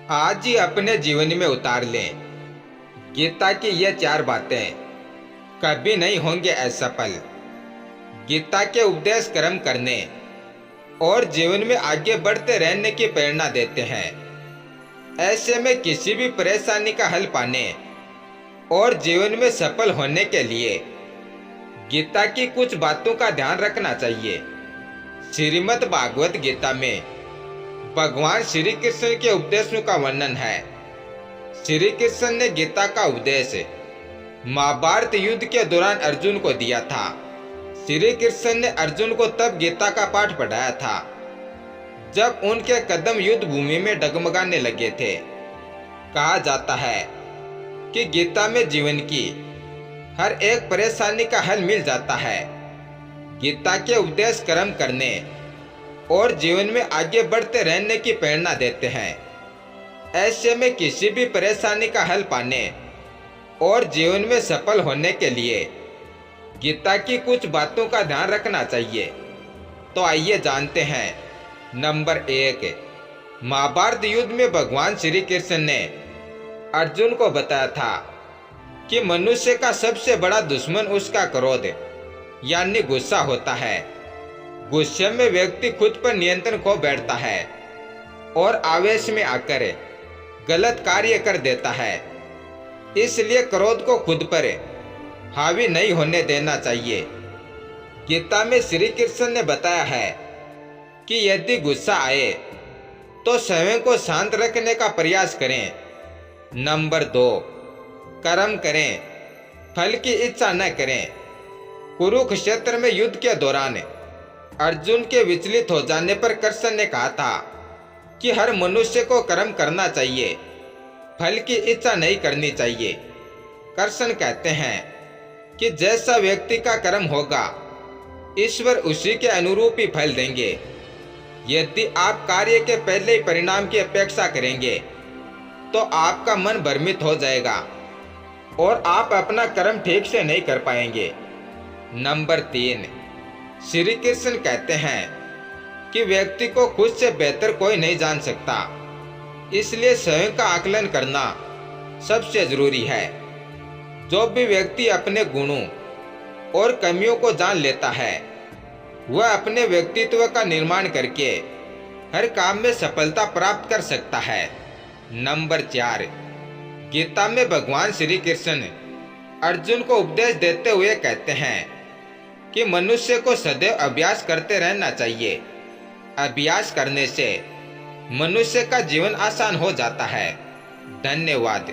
आज ही अपने जीवन में उतार लें। गीता की ये 4 बातें कभी नहीं होंगे असफल। गीता के उपदेश कर्म करने और जीवन में आगे बढ़ते रहने की प्रेरणा देते हैं। ऐसे में किसी भी परेशानी का हल पाने और जीवन में सफल होने के लिए गीता की कुछ बातों का ध्यान रखना चाहिए। श्रीमद् भागवत गीता में भगवान श्री कृष्ण के उपदेशों का वर्णन है। श्री कृष्ण ने गीता का उपदेश महाभारत युद्ध के दौरान अर्जुन को दिया था। श्री कृष्ण ने अर्जुन को तब गीता का पाठ पढ़ाया था जब उनके कदम युद्ध भूमि में डगमगाने लगे थे। कहा जाता है कि गीता में जीवन की हर एक परेशानी का हल मिल जाता है। गीता के उपदेश कर्म करने और जीवन में आगे बढ़ते रहने की प्रेरणा देते हैं। ऐसे में किसी भी परेशानी का हल पाने और जीवन में सफल होने के लिए गीता की कुछ बातों का ध्यान रखना चाहिए। तो आइए जानते हैं। नंबर 1, महाभारत युद्ध में भगवान श्री कृष्ण ने अर्जुन को बताया था कि मनुष्य का सबसे बड़ा दुश्मन उसका क्रोध यानी गुस्सा होता है। गुस्से में व्यक्ति खुद पर नियंत्रण खो बैठता है और आवेश में आकर गलत कार्य कर देता है। इसलिए क्रोध को खुद पर हावी नहीं होने देना चाहिए। गीता में श्री कृष्ण ने बताया है कि यदि गुस्सा आए तो स्वयं को शांत रखने का प्रयास करें। नंबर 2, कर्म करें, फल की इच्छा न करें। कुरुक्षेत्र में युद्ध के दौरान अर्जुन के विचलित हो जाने पर कृष्ण ने कहा था कि हर मनुष्य को कर्म करना चाहिए, फल की इच्छा नहीं करनी चाहिए। कृष्ण कहते हैं कि जैसा व्यक्ति का कर्म होगा ईश्वर उसी के अनुरूप ही फल देंगे। यदि आप कार्य के पहले ही परिणाम की अपेक्षा करेंगे तो आपका मन भ्रमित हो जाएगा और आप अपना कर्म ठीक से नहीं कर पाएंगे। नंबर 3, श्री कृष्ण कहते हैं कि व्यक्ति को खुद से बेहतर कोई नहीं जान सकता, इसलिए स्वयं का आकलन करना सबसे जरूरी है। जो भी व्यक्ति अपने गुणों और कमियों को जान लेता है वह अपने व्यक्तित्व का निर्माण करके हर काम में सफलता प्राप्त कर सकता है। नंबर 4, गीता में भगवान श्री कृष्ण अर्जुन को उपदेश देते हुए कहते हैं कि मनुष्य को सदैव अभ्यास करते रहना चाहिए। अभ्यास करने से मनुष्य का जीवन आसान हो जाता है। धन्यवाद।